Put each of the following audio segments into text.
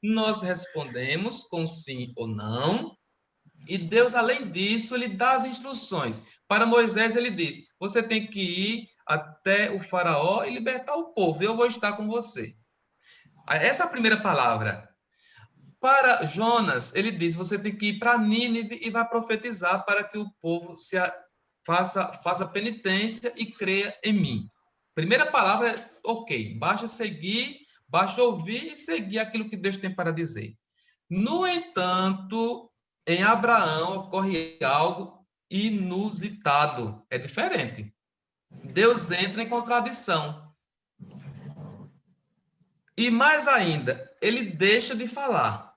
nós respondemos com sim ou não, e Deus, além disso, ele dá as instruções. Para Moisés, ele diz: você tem que ir até o faraó e libertar o povo, eu vou estar com você. Essa é a primeira palavra. Para Jonas, ele diz: você tem que ir para Nínive e vai profetizar para que o povo faça penitência e creia em mim. Primeira palavra é: ok, basta seguir, basta ouvir e seguir aquilo que Deus tem para dizer. No entanto, em Abraão ocorre algo inusitado, é diferente. Deus entra em contradição. E mais ainda, ele deixa de falar.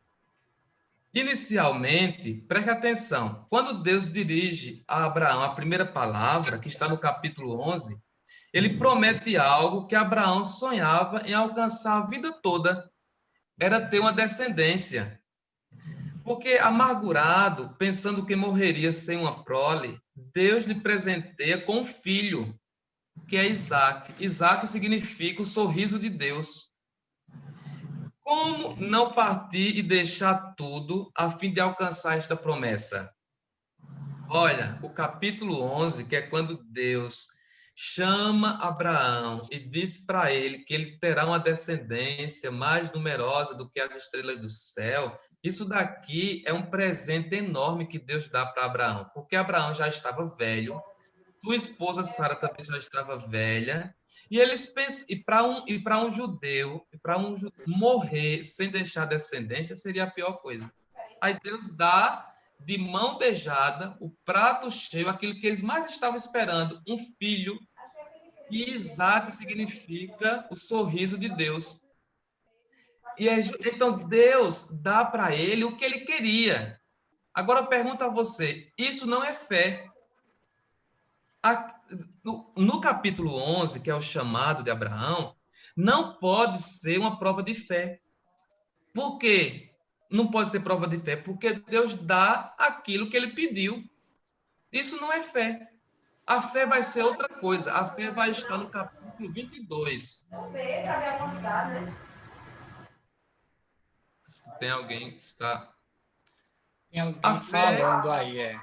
Inicialmente, preste atenção, quando Deus dirige a Abraão a primeira palavra, que está no capítulo 11, ele promete algo que Abraão sonhava em alcançar a vida toda, era ter uma descendência. Porque amargurado, pensando que morreria sem uma prole, Deus lhe presenteia com um filho, que é Isaac. Isaac significa o sorriso de Deus. Como não partir e deixar tudo a fim de alcançar esta promessa? Olha, o capítulo 11, que é quando Deus chama Abraão e diz para ele que ele terá uma descendência mais numerosa do que as estrelas do céu. Isso daqui é um presente enorme que Deus dá para Abraão, porque Abraão já estava velho, sua esposa Sara também já estava velha, e eles pensam, e para um judeu, morrer sem deixar descendência seria a pior coisa. Aí Deus dá de mão beijada o prato cheio, aquilo que eles mais estavam esperando, um filho, e Isaac significa o sorriso de Deus. Então Deus dá para ele o que ele queria. Agora eu pergunto a você, isso não é fé? No capítulo 11, que é o chamado de Abraão, não pode ser uma prova de fé. Por quê? Não pode ser prova de fé, porque Deus dá aquilo que ele pediu. Isso não é fé. A fé vai ser outra coisa. A fé vai estar no capítulo 22. Tem alguém que está... Tem A alguém fé... falando aí,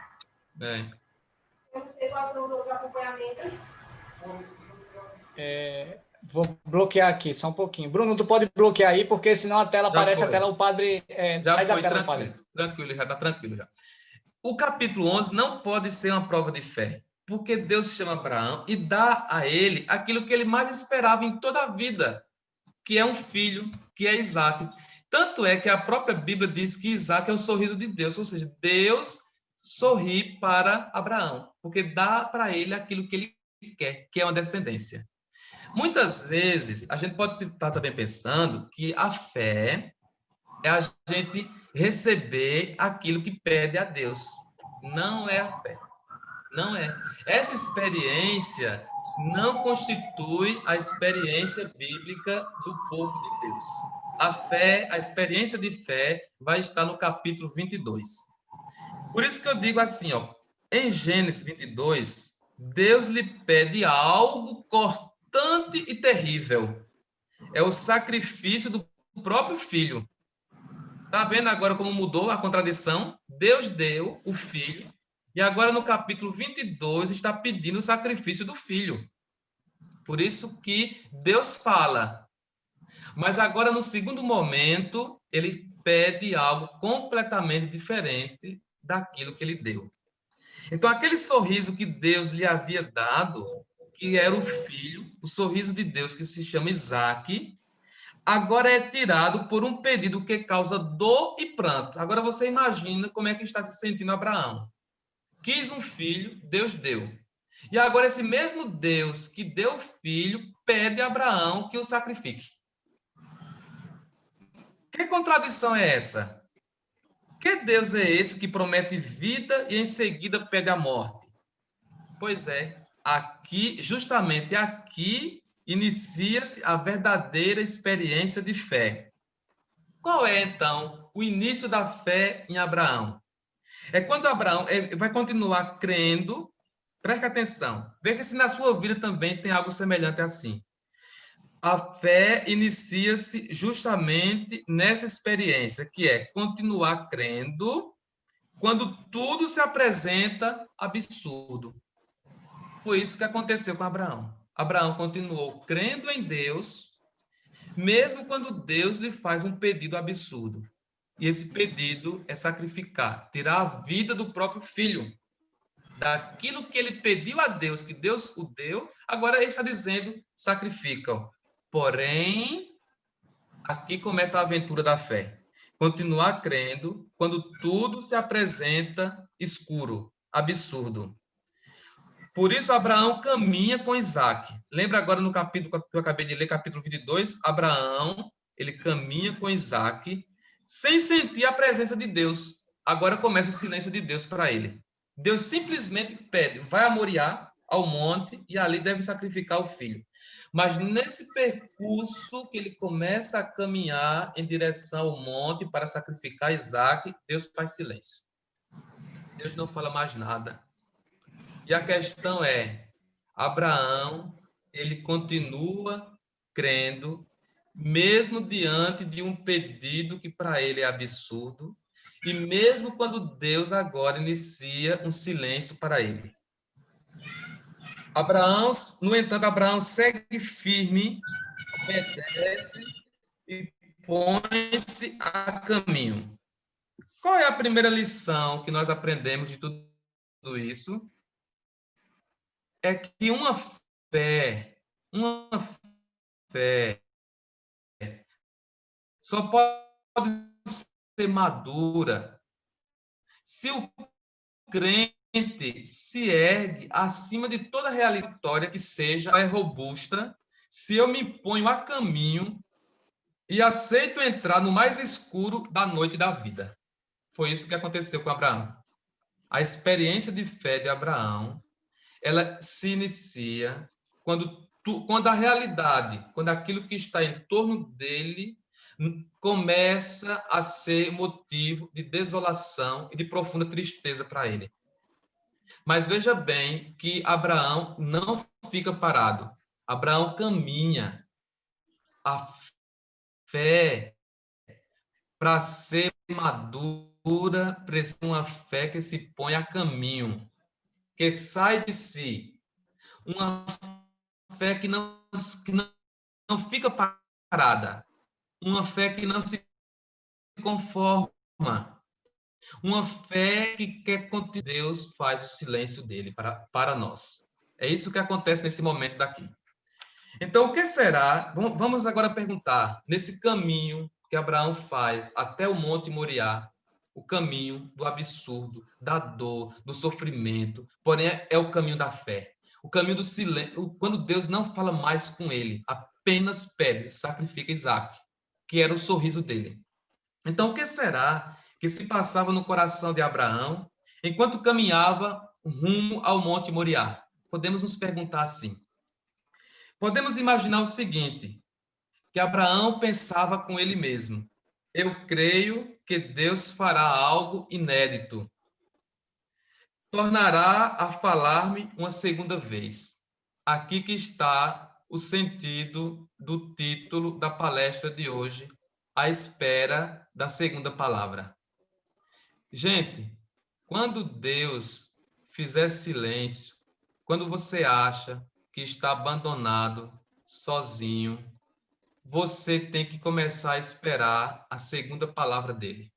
Vou bloquear aqui, só um pouquinho. Bruno, tu pode bloquear aí, porque senão a tela Já aparece, a foi. tela, o padre... Já sai da foi, tela, padre. tranquilo, já está tranquilo já. O capítulo 11 não pode ser uma prova de fé, porque Deus chama Abraão e dá a ele aquilo que ele mais esperava em toda a vida, que é um filho, que é Isaac. Tanto é que a própria Bíblia diz que Isaac é o sorriso de Deus, ou seja, Deus sorri para Abraão, porque dá para ele aquilo que ele quer, que é uma descendência. Muitas vezes, a gente pode estar também pensando que a fé é a gente receber aquilo que pede a Deus. Não é a fé. Não é. Essa experiência não constitui a experiência bíblica do povo de Deus. A fé, a experiência de fé, vai estar no capítulo 22. Por isso que eu digo assim, ó, em Gênesis 22, Deus lhe pede algo cortante e terrível. É o sacrifício do próprio filho. Está vendo agora como mudou a contradição? Deus deu o filho, e agora no capítulo 22 está pedindo o sacrifício do filho. Por isso que Deus fala. Mas agora, no segundo momento, ele pede algo completamente diferente daquilo que ele deu. Então, aquele sorriso que Deus lhe havia dado, que era o filho, o sorriso de Deus que se chama Isaac, agora é tirado por um pedido que causa dor e pranto. Agora você imagina como é que está se sentindo Abraão. Quis um filho, Deus deu. E agora esse mesmo Deus que deu o filho pede a Abraão que o sacrifique. Que contradição é essa? Que Deus é esse que promete vida e em seguida pede a morte? Pois é, aqui, justamente aqui, inicia-se a verdadeira experiência de fé. Qual é, então, o início da fé em Abraão? É quando Abraão vai continuar crendo, preste atenção, veja se na sua vida também tem algo semelhante assim. A fé inicia-se justamente nessa experiência, que é continuar crendo quando tudo se apresenta absurdo. Foi isso que aconteceu com Abraão. Abraão continuou crendo em Deus, mesmo quando Deus lhe faz um pedido absurdo. E esse pedido é sacrificar, tirar a vida do próprio filho. Daquilo que ele pediu a Deus, que Deus o deu, agora ele está dizendo, sacrifica. Porém, aqui começa a aventura da fé. Continuar crendo quando tudo se apresenta escuro, absurdo. Por isso, Abraão caminha com Isaac. Lembra agora no capítulo que eu acabei de ler, capítulo 22? Abraão, ele caminha com Isaac sem sentir a presença de Deus. Agora começa o silêncio de Deus para ele. Deus simplesmente pede, vai a Moriá, ao monte, e ali deve sacrificar o filho. Mas nesse percurso que ele começa a caminhar em direção ao monte para sacrificar Isaac, Deus faz silêncio. Deus não fala mais nada. E a questão é, Abraão, ele continua crendo, mesmo diante de um pedido que para ele é absurdo, e mesmo quando Deus agora inicia um silêncio para ele. Abraão, no entanto, Abraão segue firme, obedece e põe-se a caminho. Qual é a primeira lição que nós aprendemos de tudo isso? É que uma fé só pode ser madura se o crente se ergue acima de toda realidade que seja robusta, se eu me ponho a caminho e aceito entrar no mais escuro da noite da vida. Foi isso que aconteceu com Abraão. A experiência de fé de Abraão, ela se inicia quando a realidade, quando aquilo que está em torno dele começa a ser motivo de desolação e de profunda tristeza para ele. Mas veja bem que Abraão não fica parado. Abraão caminha. A fé, para ser madura, precisa de uma fé que se põe a caminho, que sai de si. Uma fé que não fica parada. Uma fé que não se conforma. Uma fé que quer que Deus faz o silêncio dele para nós. É isso que acontece nesse momento daqui. Então, o que será? Vamos agora perguntar, nesse caminho que Abraão faz até o Monte Moriá, o caminho do absurdo, da dor, do sofrimento, porém é o caminho da fé. O caminho do silêncio, quando Deus não fala mais com ele, apenas pede, sacrifica Isaac, que era o sorriso dele. Então, o que será que se passava no coração de Abraão enquanto caminhava rumo ao Monte Moriá? Podemos nos perguntar assim. Podemos imaginar o seguinte, que Abraão pensava com ele mesmo: eu creio que Deus fará algo inédito. Tornará a falar-me uma segunda vez. Aqui que está o sentido do título da palestra de hoje, à espera da segunda palavra. Gente, quando Deus fizer silêncio, quando você acha que está abandonado, sozinho, você tem que começar a esperar a segunda palavra dele.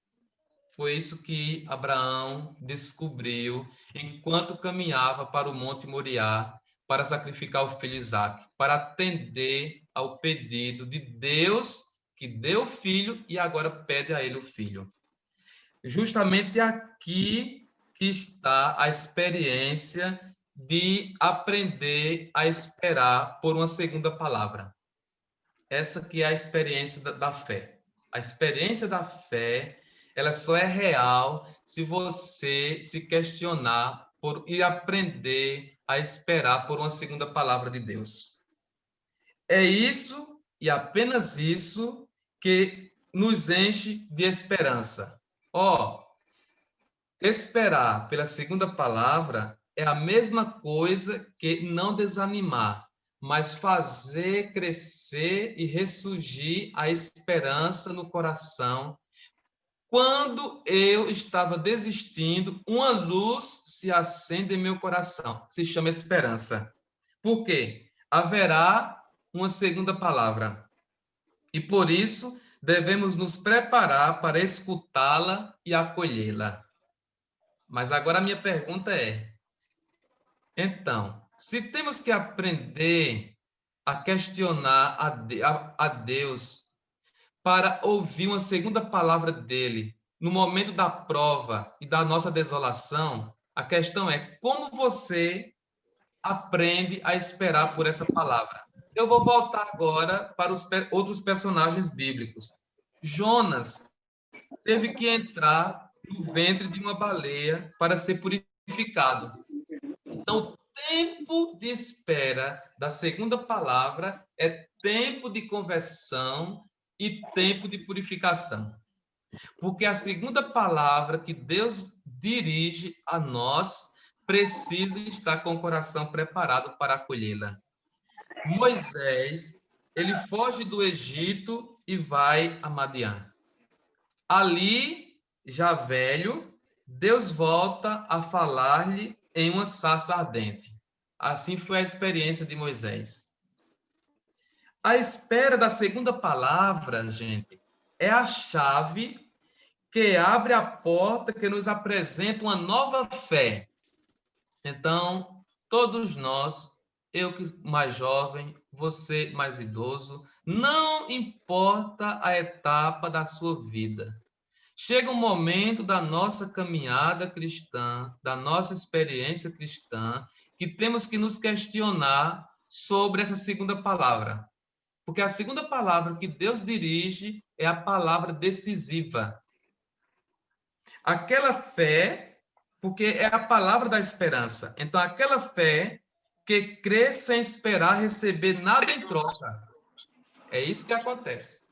Foi isso que Abraão descobriu enquanto caminhava para o Monte Moriá para sacrificar o filho Isaque, para atender ao pedido de Deus que deu o filho e agora pede a ele o filho. Justamente aqui que está a experiência de aprender a esperar por uma segunda palavra. Essa que é a experiência da fé. A experiência da fé, ela só é real se você se questionar e aprender a esperar por uma segunda palavra de Deus. É isso e apenas isso que nos enche de esperança. Esperar pela segunda palavra é a mesma coisa que não desanimar, mas fazer crescer e ressurgir a esperança no coração. Quando eu estava desistindo, uma luz se acende em meu coração, se chama esperança. Por quê? Haverá uma segunda palavra. E por isso devemos nos preparar para escutá-la e acolhê-la. Mas agora a minha pergunta é: então, se temos que aprender a questionar a Deus para ouvir uma segunda palavra dele no momento da prova e da nossa desolação, a questão é como você aprende a esperar por essa palavra. Eu vou voltar agora para os outros personagens bíblicos. Jonas teve que entrar no ventre de uma baleia para ser purificado. Então, o tempo de espera da segunda palavra é tempo de conversão e tempo de purificação. Porque a segunda palavra que Deus dirige a nós precisa estar com o coração preparado para acolhê-la. Moisés, ele foge do Egito e vai a Madiã. Ali, já velho, Deus volta a falar-lhe em uma sarça ardente. Assim foi a experiência de Moisés. A espera da segunda palavra, gente, é a chave que abre a porta, que nos apresenta uma nova fé. Então, todos nós, eu que mais jovem, você mais idoso, não importa a etapa da sua vida. Chega um momento da nossa caminhada cristã, da nossa experiência cristã, que temos que nos questionar sobre essa segunda palavra. Porque a segunda palavra que Deus dirige é a palavra decisiva. Aquela fé, porque é a palavra da esperança. Então, aquela fé que crê sem esperar receber nada em troca. É isso que acontece.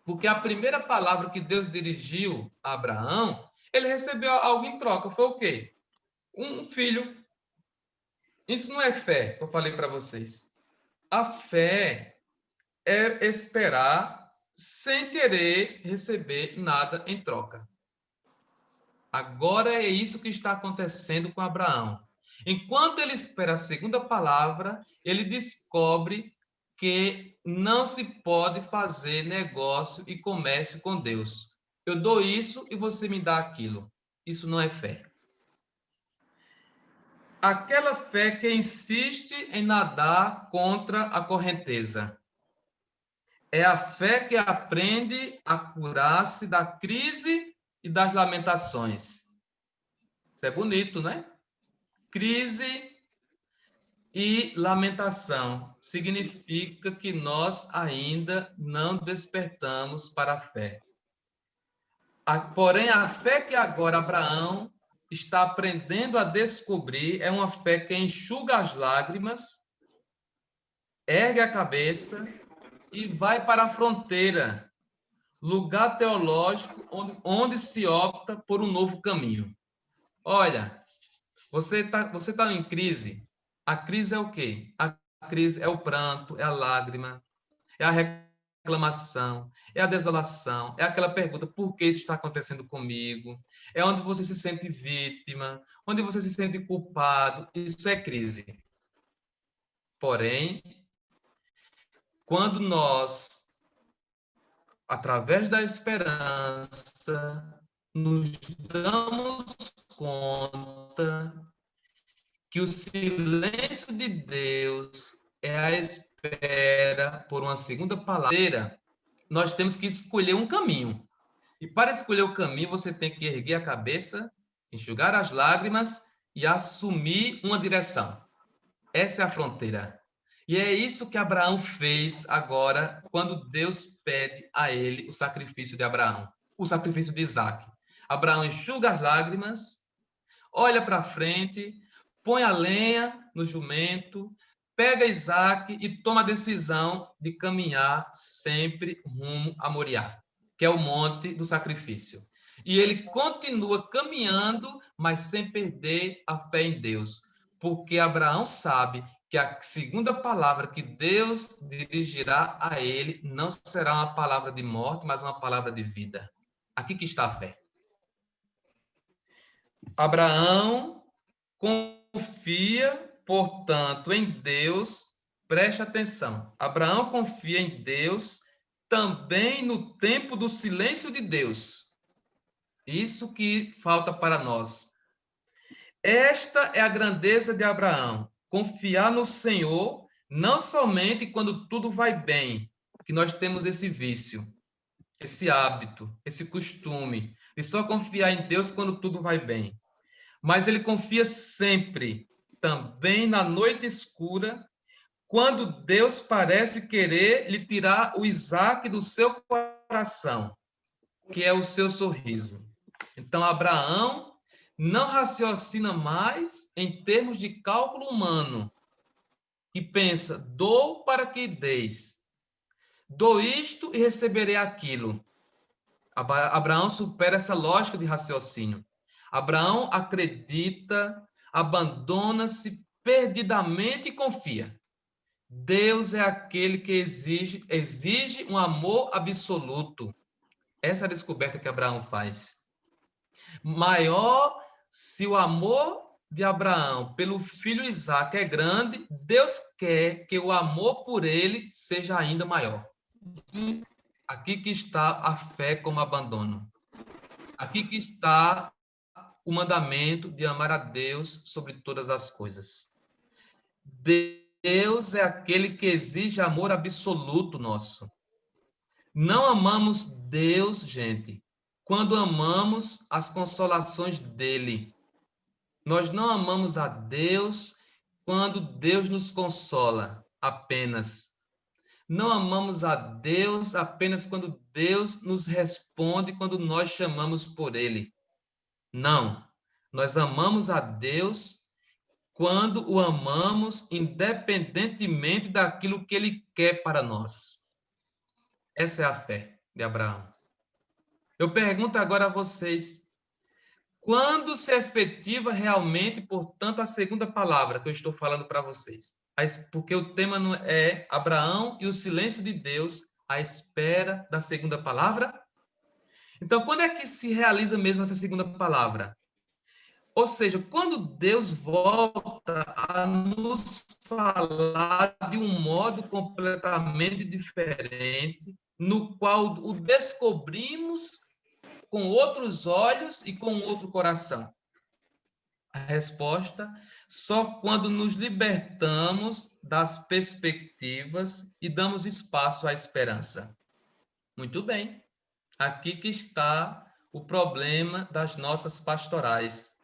Porque a primeira palavra que Deus dirigiu a Abraão, ele recebeu algo em troca. Foi o quê? Um filho. Isso não é fé, que eu falei para vocês. A fé é esperar sem querer receber nada em troca. Agora é isso que está acontecendo com Abraão. Enquanto ele espera a segunda palavra, ele descobre que não se pode fazer negócio e comércio com Deus. Eu dou isso e você me dá aquilo. Isso não é fé. Aquela fé que insiste em nadar contra a correnteza. É a fé que aprende a curar-se da crise e das lamentações. Isso é bonito, né? Crise e lamentação significa que nós ainda não despertamos para a fé. Porém, a fé que agora Abraão está aprendendo a descobrir é uma fé que enxuga as lágrimas, ergue a cabeça e vai para a fronteira, lugar teológico onde se opta por um novo caminho. Olha, você tá em crise. A crise é o quê? A crise é o pranto, é a lágrima, é a reclamação, é a desolação, é aquela pergunta: por que isso está acontecendo comigo? É onde você se sente vítima, onde você se sente culpado. Isso é crise. Porém, quando nós, através da esperança, nos damos conta que o silêncio de Deus é a espera por uma segunda palavra, nós temos que escolher um caminho. E para escolher o caminho, você tem que erguer a cabeça, enxugar as lágrimas e assumir uma direção. Essa é a fronteira. E é isso que Abraão fez agora, quando Deus pede a ele o sacrifício de Abraão, o sacrifício de Isaac. Abraão enxuga as lágrimas, olha para frente, põe a lenha no jumento, pega Isaac e toma a decisão de caminhar sempre rumo a Moriá, que é o monte do sacrifício. E ele continua caminhando, mas sem perder a fé em Deus, porque Abraão sabe que a segunda palavra que Deus dirigirá a ele não será uma palavra de morte, mas uma palavra de vida. Aqui que está a fé. Abraão confia, portanto, em Deus. Preste atenção. Abraão confia em Deus também no tempo do silêncio de Deus. Isso que falta para nós. Esta é a grandeza de Abraão. Confiar no Senhor, não somente quando tudo vai bem, que nós temos esse vício, esse hábito, esse costume de só confiar em Deus quando tudo vai bem. Mas ele confia sempre, também na noite escura, quando Deus parece querer lhe tirar o Isaac do seu coração, que é o seu sorriso. Então, Abraão não raciocina mais em termos de cálculo humano, que pensa, dou para que deis, dou isto e receberei aquilo. Abraão supera essa lógica de raciocínio. Abraão acredita, abandona-se perdidamente e confia. Deus é aquele que exige um amor absoluto. Essa é a descoberta que Abraão faz. Maior se o amor de Abraão pelo filho Isaac é grande, Deus quer que o amor por ele seja ainda maior. Aqui que está a fé como abandono. Aqui que está o mandamento de amar a Deus sobre todas as coisas. Deus é aquele que exige amor absoluto nosso. Não amamos Deus, gente, quando amamos as consolações dele. Nós não amamos a Deus quando Deus nos consola apenas. Não amamos a Deus apenas quando Deus nos responde quando nós chamamos por ele. Não. Nós amamos a Deus quando o amamos independentemente daquilo que ele quer para nós. Essa é a fé de Abraão. Eu pergunto agora a vocês, quando se efetiva realmente, portanto, a segunda palavra que eu estou falando para vocês? Porque o tema não é Abraão e o silêncio de Deus à espera da segunda palavra? Então, quando é que se realiza mesmo essa segunda palavra? Ou seja, quando Deus volta a nos falar de um modo completamente diferente, no qual o descobrimos com outros olhos e com outro coração. A resposta, só quando nos libertamos das perspectivas e damos espaço à esperança. Muito bem. Aqui que está o problema das nossas pastorais.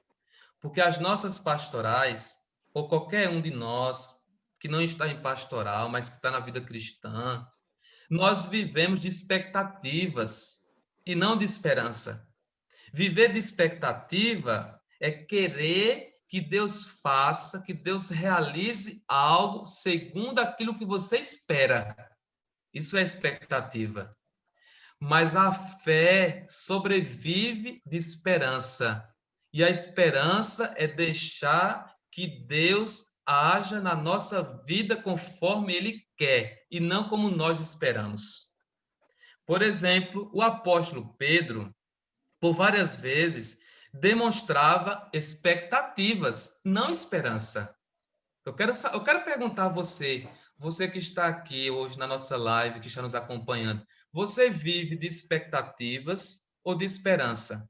Porque as nossas pastorais, ou qualquer um de nós que não está em pastoral, mas que está na vida cristã, nós vivemos de expectativas e não de esperança. Viver de expectativa é querer que Deus faça, que Deus realize algo segundo aquilo que você espera. Isso é expectativa. Mas a fé sobrevive de esperança. E a esperança é deixar que Deus haja na nossa vida conforme Ele quer e não como nós esperamos. Por exemplo, o apóstolo Pedro, por várias vezes, demonstrava expectativas, não esperança. Eu quero perguntar a você, você que está aqui hoje na nossa live, que está nos acompanhando, você vive de expectativas ou de esperança?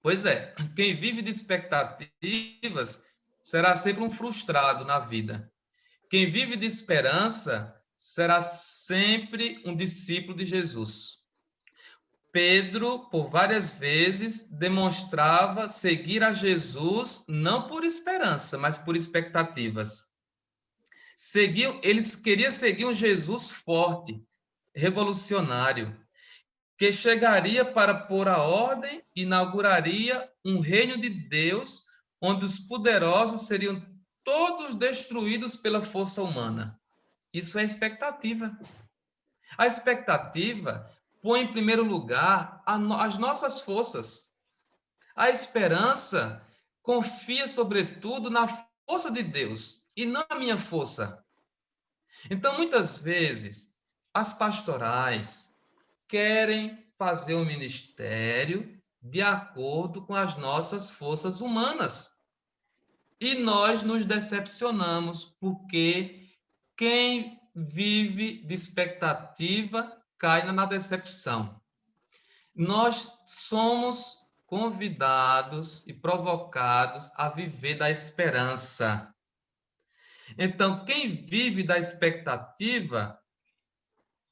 Pois é, quem vive de expectativas será sempre um frustrado na vida. Quem vive de esperança será sempre um discípulo de Jesus. Pedro, por várias vezes, demonstrava seguir a Jesus não por esperança, mas por expectativas. Eles queriam seguir um Jesus forte, revolucionário, que chegaria para pôr a ordem e inauguraria um reino de Deus, onde os poderosos seriam todos destruídos pela força humana. Isso é expectativa. A expectativa põe em primeiro lugar as nossas forças. A esperança confia, sobretudo, na força de Deus, e não a minha força. Então, muitas vezes, as pastorais querem fazer o ministério de acordo com as nossas forças humanas. E nós nos decepcionamos, porque quem vive de expectativa cai na decepção. Nós somos convidados e provocados a viver da esperança. Então, quem vive da expectativa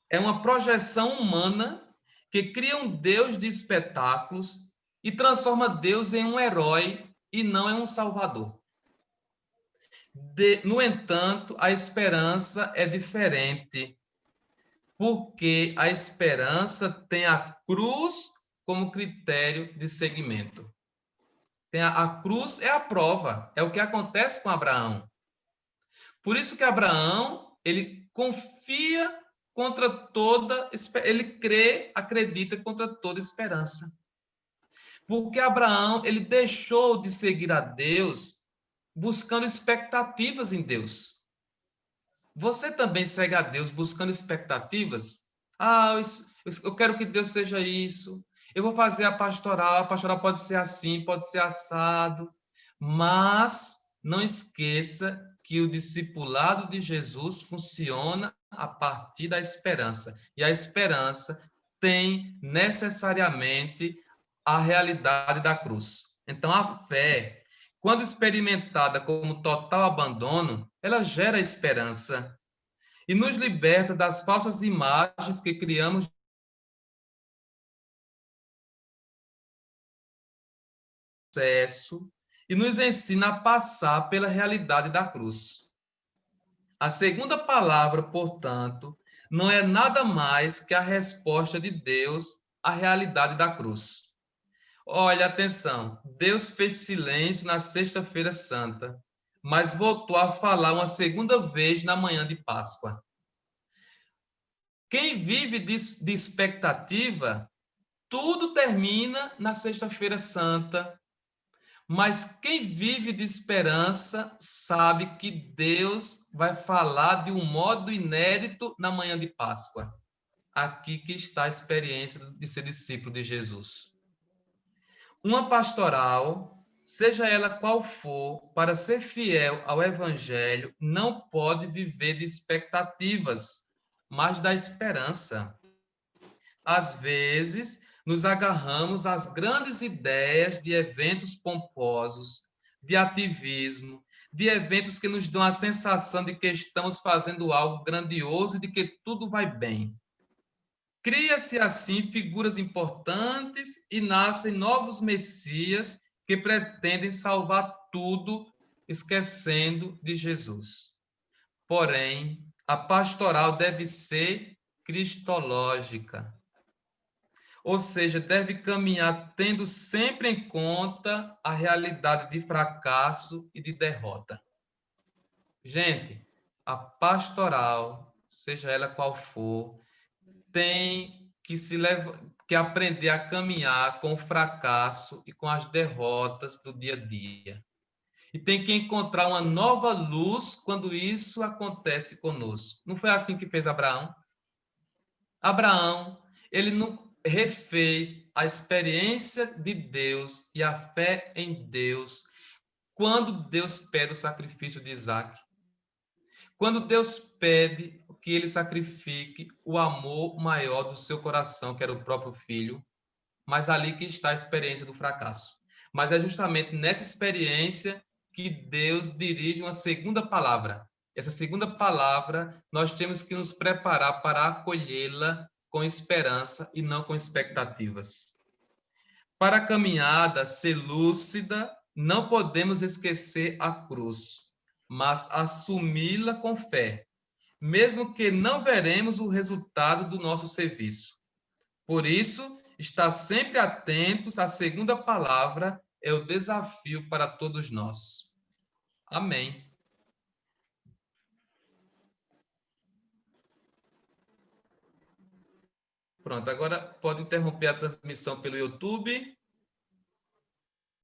é uma projeção humana que cria um Deus de espetáculos e transforma Deus em um herói e não em um salvador. No entanto, a esperança é diferente, porque a esperança tem a cruz como critério de seguimento. A cruz é a prova, é o que acontece com Abraão. Por isso que Abraão, ele confia contra toda, ele crê, acredita contra toda esperança. Porque Abraão, ele deixou de seguir a Deus buscando expectativas em Deus. Você também segue a Deus buscando expectativas? Ah, eu quero que Deus seja isso. Eu vou fazer a pastoral pode ser assim, pode ser assado. Mas não esqueça que o discipulado de Jesus funciona a partir da esperança. E a esperança tem necessariamente a realidade da cruz. Então, a fé, quando experimentada como total abandono, ela gera esperança e nos liberta das falsas imagens que criamos de sucesso e nos ensina a passar pela realidade da cruz. A segunda palavra, portanto, não é nada mais que a resposta de Deus à realidade da cruz. Olha, atenção, Deus fez silêncio na Sexta-feira Santa, mas voltou a falar uma segunda vez na manhã de Páscoa. Quem vive de expectativa, tudo termina na Sexta-feira Santa, mas quem vive de esperança sabe que Deus vai falar de um modo inédito na manhã de Páscoa. Aqui que está a experiência de ser discípulo de Jesus. Uma pastoral, seja ela qual for, para ser fiel ao Evangelho, não pode viver de expectativas, mas da esperança. Às vezes, nos agarramos às grandes ideias de eventos pomposos, de ativismo, de eventos que nos dão a sensação de que estamos fazendo algo grandioso e de que tudo vai bem. Cria-se assim figuras importantes e nascem novos messias que pretendem salvar tudo, esquecendo de Jesus. Porém, a pastoral deve ser cristológica, ou seja, deve caminhar tendo sempre em conta a realidade de fracasso e de derrota. Gente, a pastoral, seja ela qual for, tem que aprender a caminhar com o fracasso e com as derrotas do dia a dia. E tem que encontrar uma nova luz quando isso acontece conosco. Não foi assim que fez Abraão? Abraão, ele não refez a experiência de Deus e a fé em Deus quando Deus pede o sacrifício de Isaac. Quando Deus pede que ele sacrifique o amor maior do seu coração, que era o próprio filho, mas ali que está a experiência do fracasso. Mas é justamente nessa experiência que Deus dirige uma segunda palavra. Essa segunda palavra, nós temos que nos preparar para acolhê-la com esperança e não com expectativas. Para a caminhada ser lúcida, não podemos esquecer a cruz, mas assumi-la com fé, mesmo que não veremos o resultado do nosso serviço. Por isso, estar sempre atentos à segunda palavra é o desafio para todos nós. Amém. Pronto, agora pode interromper a transmissão pelo YouTube.